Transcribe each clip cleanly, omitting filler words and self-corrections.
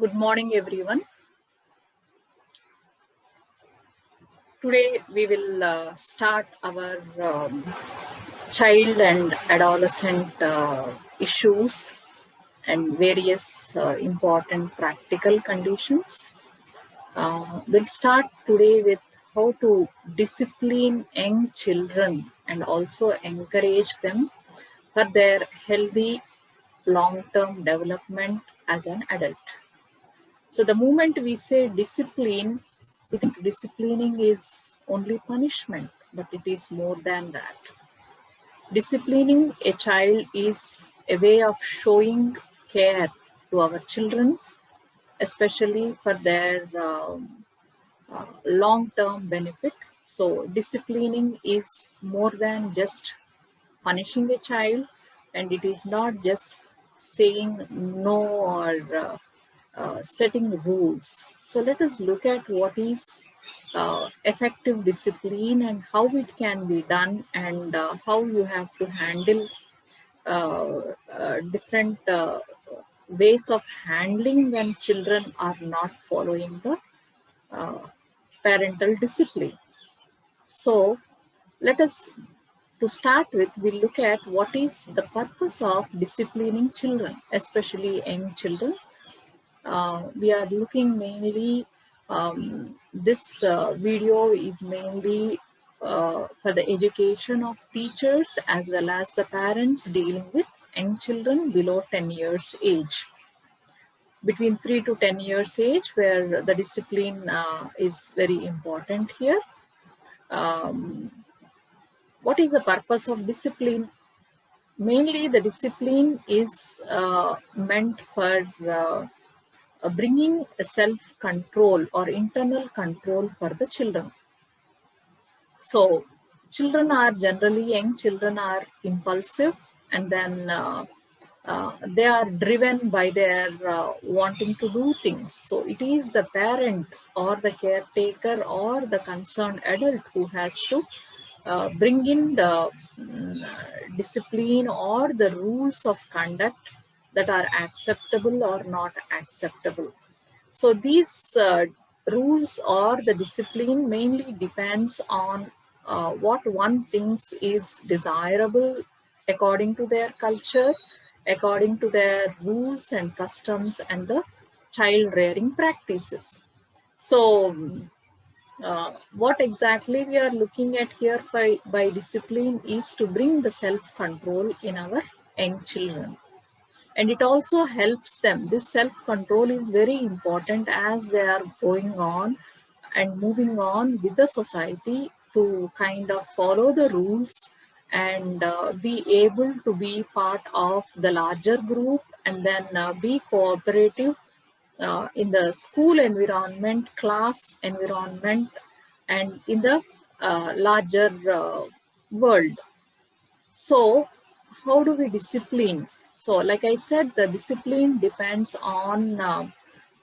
Good morning, everyone. Today we will start our child and adolescent issues and various important practical conditions. We'll start today with how to discipline young children and also encourage them for their healthy long-term development as an adult. So the moment we say discipline, we think disciplining is only punishment, but it is more than that. Disciplining a child is a way of showing care to our children, especially for their long-term benefit. So disciplining is more than just punishing a child, and it is not just saying no or setting rules. So let us look at what is effective discipline and how it can be done, and how you have to handle different ways of handling when children are not following the uh, parental discipline. So let us, to start with, we look at what is the purpose of disciplining children, especially young children. We are looking mainly, this video is mainly for the education of teachers as well as the parents dealing with young children below 10 years age. Between 3 to 10 years age, where the discipline is very important here. Um, what is the purpose of discipline? Mainly, the discipline is meant for bringing a self-control or internal control for the children. So, young children are impulsive, and then they are driven by their wanting to do things. So, it is the parent or the caretaker or the concerned adult who has to bring in the discipline or the rules of conduct that are acceptable or not acceptable. So these rules or the discipline mainly depends on what one thinks is desirable according to their culture, according to their rules and customs and the child rearing practices. So what exactly we are looking at here by discipline is to bring the self-control in our young children. And it also helps them. This self-control is very important as they are going on and moving on with the society to kind of follow the rules and be able to be part of the larger group, and then be cooperative in the school environment, class environment, and in the larger world. So, how do we discipline? So, like I said, the discipline depends on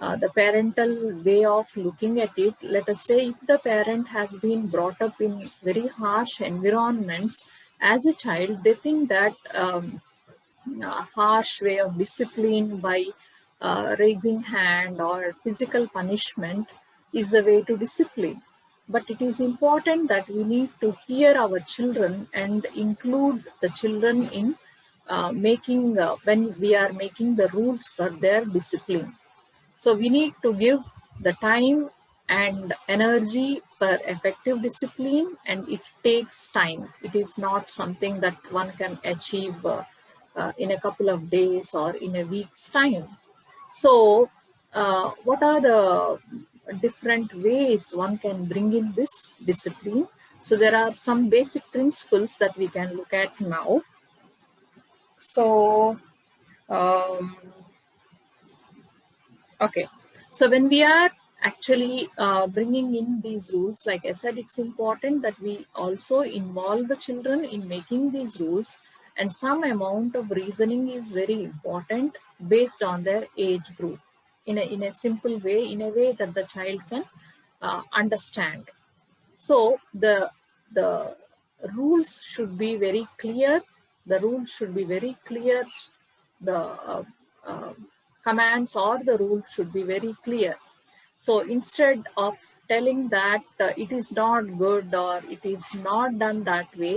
the parental way of looking at it. Let us say if the parent has been brought up in very harsh environments as a child, they think that harsh way of discipline by raising hand or physical punishment is the way to discipline. But it is important that we need to hear our children and include the children in when we are making the rules for their discipline. So we need to give the time and energy for effective discipline, and it takes time. It is not something that one can achieve in a couple of days or in a week's time. So, what are the different ways one can bring in this discipline? So, there are some basic principles that we can look at now. So, um, okay. So when we are actually bringing in these rules, like I said, it's important that we also involve the children in making these rules, and some amount of reasoning is very important based on their age group in a simple way, in a way that the child can understand. So the rules should be very clear. The rules should be very clear. The uh, commands or the rules should be very clear. So instead of telling that it is not good or it is not done that way,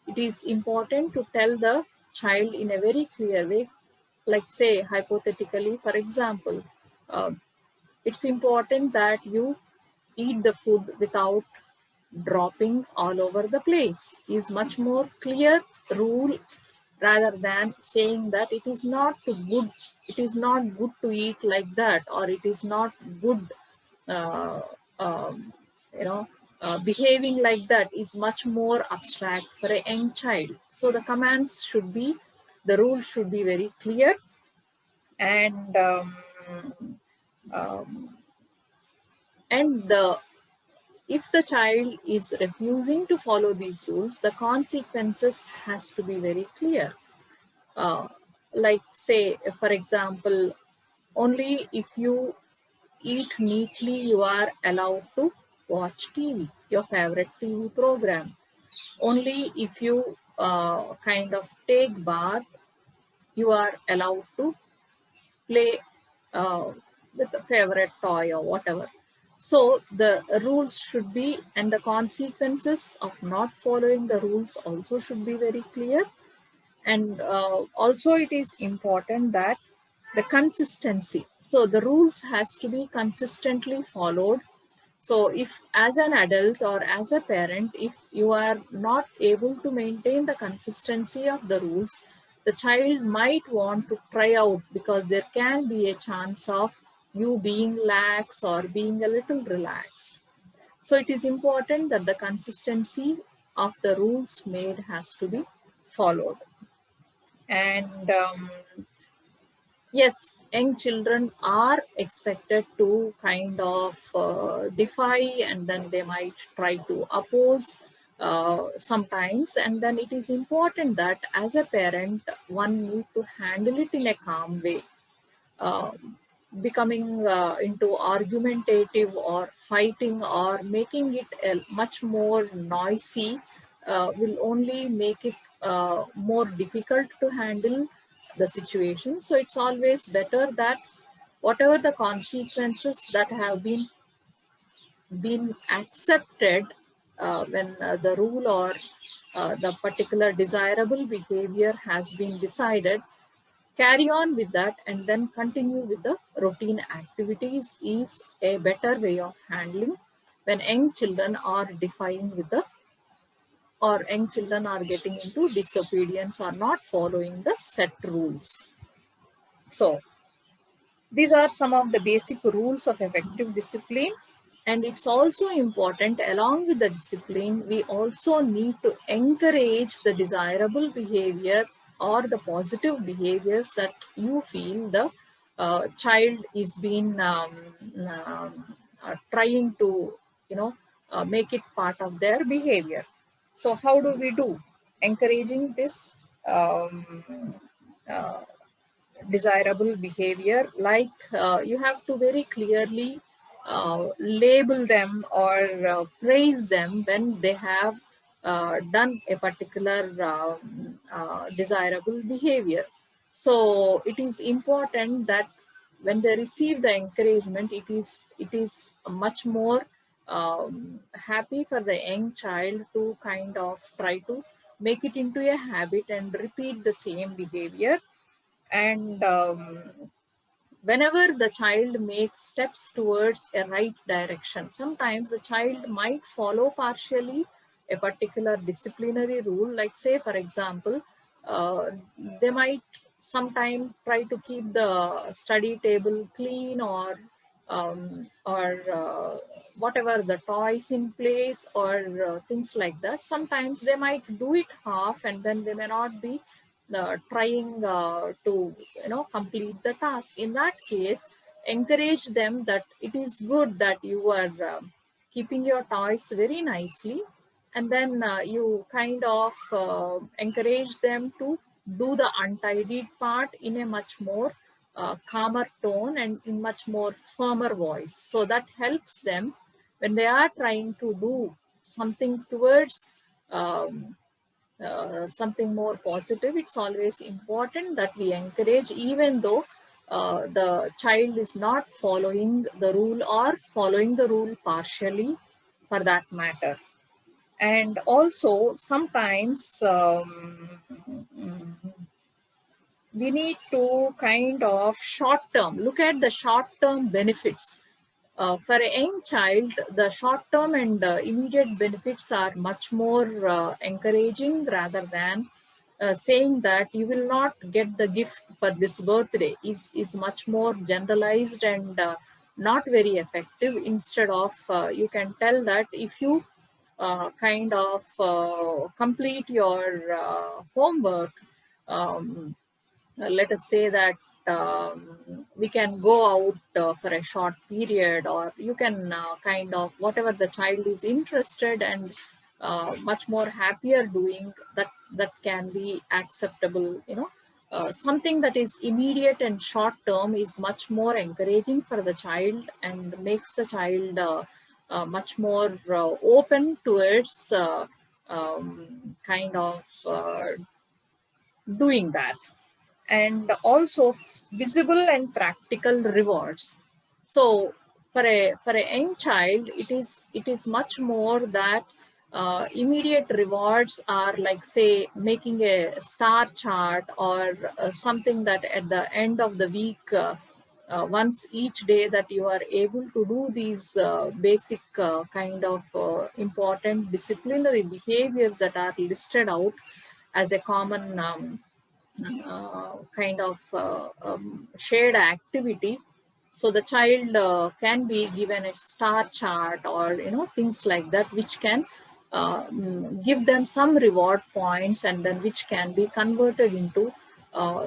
it is important to tell the child in a very clear way. Like say hypothetically, for example, uh, it's important that you eat the food without dropping all over the place is much more clear rule rather than saying that it is not good to eat like that, or it is not good uh, um, you know behaving like that is much more abstract for a young child. So the commands should be, the rules should be very clear. And um, and the if the child is refusing to follow these rules, the consequences has to be very clear. Uh, like say, for example, only if you eat neatly, you are allowed to watch TV, your favorite TV program. Only if you kind of take bath, you are allowed to play uh, with a favorite toy or whatever. So the rules should be, and the consequences of not following the rules also should be very clear. And also it is important that the consistency, so the rules has to be consistently followed. So if as an adult or as a parent, if you are not able to maintain the consistency of the rules, the child might want to try out, because there can be a chance of you being lax or being a little relaxed. So it is important that the consistency of the rules made has to be followed. And yes, young children are expected to kind of defy, and then they might try to oppose sometimes. And then it is important that as a parent, one need to handle it in a calm way. uh, Becoming into argumentative or fighting or making it much more noisy will only make it more difficult to handle the situation. So it's always better that whatever the consequences that have been accepted when the rule or the particular desirable behavior has been decided, carry on with that and then continue with the routine activities is a better way of handling when young children are defying with the, or young children are getting into disobedience or not following the set rules. So these are some of the basic rules of effective discipline. And it's also important, along with the discipline, we also need to encourage the desirable behavior or the positive behaviors that you feel the child is being trying to, make it part of their behavior. So how do we do encouraging this uh, desirable behavior? Like you have to very clearly label them or praise them when they have done a particular desirable behavior. So it is important that when they receive the encouragement, it is much more happy for the young child to kind of try to make it into a habit and repeat the same behavior. And whenever the child makes steps towards a right direction, sometimes the child might follow partially a particular disciplinary rule. Like say, for example, uh, they might sometime try to keep the study table clean, or whatever the toys in place, or things like that. Sometimes they might do it half, and then they may not be trying to complete the task. In that case, encourage them that it is good that you are keeping your toys very nicely, and then you kind of encourage them to do the untidied part in a much more calmer tone and in much more firmer voice. So that helps them when they are trying to do something towards something more positive. It's always important that we encourage, even though the child is not following the rule or following the rule partially for that matter. And also sometimes we need to kind of short term look at the short term benefits. For a young child, the short term and immediate benefits are much more encouraging rather than saying that you will not get the gift for this birthday is much more generalized and not very effective. Instead of you can tell that if you kind of complete your homework, um, let us say that we can go out for a short period, or you can kind of whatever the child is interested and much more happier doing, that can be acceptable, something that is immediate and short term is much more encouraging for the child and makes the child much more open towards kind of doing that. And also visible and practical rewards. So for a young child, it is much more that immediate rewards are like, say, making a star chart, or something that at the end of the week, once each day, that you are able to do these basic kind of important disciplinary behaviors that are listed out as a common kind of shared activity. So the child can be given a star chart, or things like that, which can give them some reward points, and then which can be converted into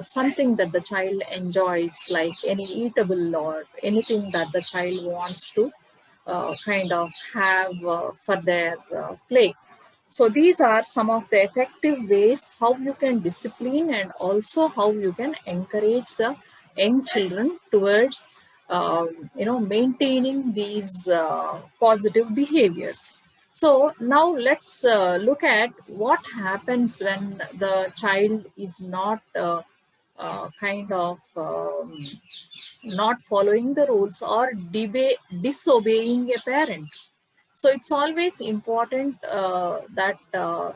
something that the child enjoys, like any eatable or anything that the child wants to kind of have for their play. So these are some of the effective ways how you can discipline, and also how you can encourage the young children towards maintaining these positive behaviors. So now let's look at what happens when the child is not kind of not following the rules or disobeying a parent. So it's always important that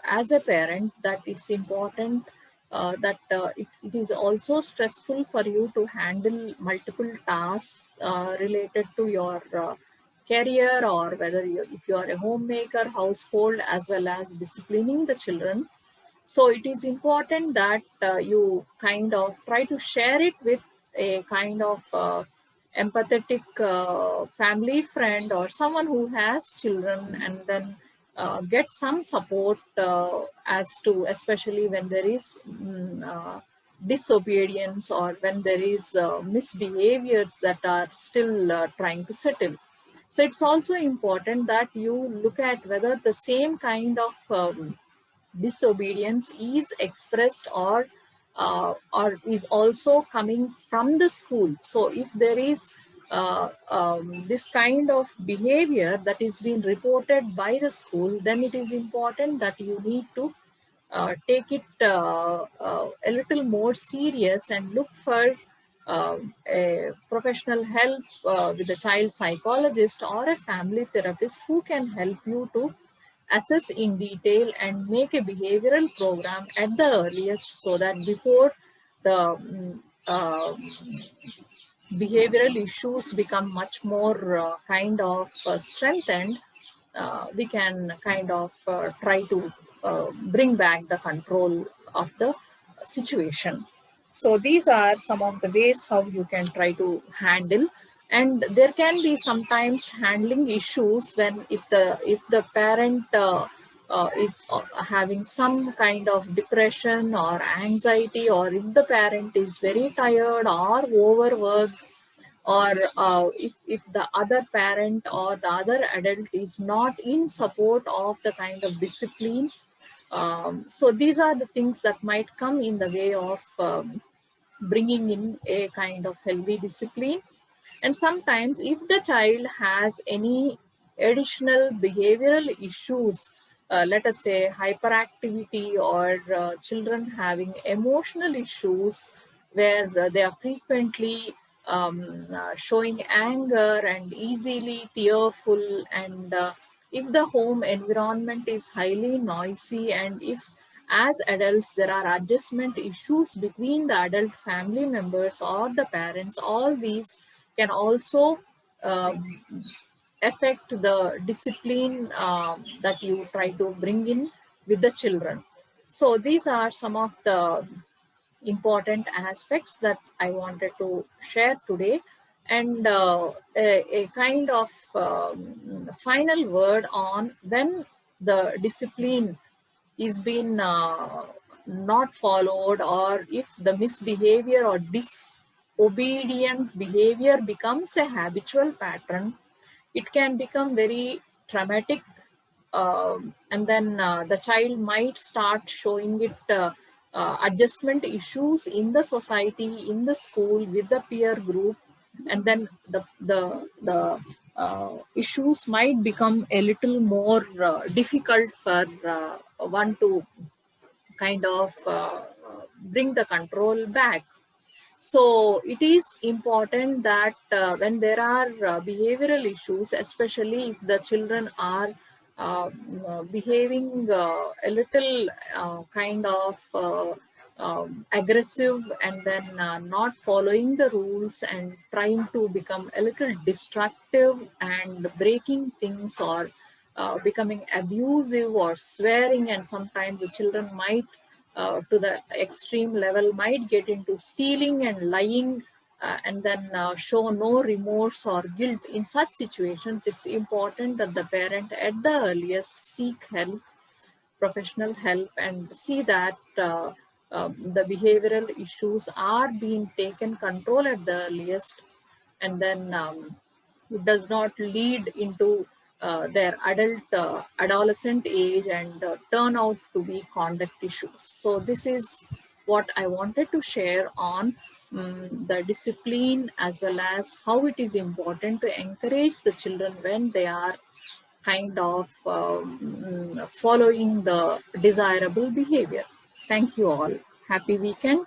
as a parent, that it's important that it is also stressful for you to handle multiple tasks related to your career, or whether if you are a homemaker, household, as well as disciplining the children. So it is important that you kind of try to share it with a kind of empathetic family friend, or someone who has children, and then get some support as to, especially when there is disobedience, or when there is misbehaviors that are still trying to settle. So it's also important that you look at whether the same kind of disobedience is expressed, or is also coming from the school. So if there is this kind of behavior that is being reported by the school, then it is important that you need to take it a little more serious, and look for a professional help with a child psychologist or a family therapist, who can help you to assess in detail and make a behavioral program at the earliest, so that before the behavioral issues become much more kind of strengthened, we can kind of try to bring back the control of the situation. So these are some of the ways how you can try to handle. And there can be sometimes handling issues when, if the parent is having some kind of depression or anxiety, or if the parent is very tired or overworked, or if the other parent or the other adult is not in support of the kind of discipline. So these are the things that might come in the way of bringing in a kind of healthy discipline. And sometimes if the child has any additional behavioral issues, let us say hyperactivity, or children having emotional issues, where they are frequently showing anger and easily tearful, and if the home environment is highly noisy, and if as adults there are adjustment issues between the adult family members or the parents, all these can also um, affect the discipline that you try to bring in with the children. So these are some of the important aspects that I wanted to share today. And a kind of final word on when the discipline is being not followed, or if the misbehavior or disobedient behavior becomes a habitual pattern, it can become very traumatic, and then the child might start showing it adjustment issues in the society, in the school, with the peer group, and then the issues might become a little more difficult for one to kind of bring the control back. So it is important that when there are behavioral issues, especially if the children are behaving a little kind of aggressive, and then not following the rules and trying to become a little destructive and breaking things, or becoming abusive or swearing, and sometimes the children might to the extreme level might get into stealing and lying, and then show no remorse or guilt. In such situations, it's important that the parent at the earliest seek help, professional help, and see that the behavioral issues are being taken control at the earliest, and then it does not lead into their adolescent age and turn out to be conduct issues. So this is what I wanted to share on the discipline, as well as how it is important to encourage the children when they are kind of following the desirable behavior. Thank you all. Happy weekend.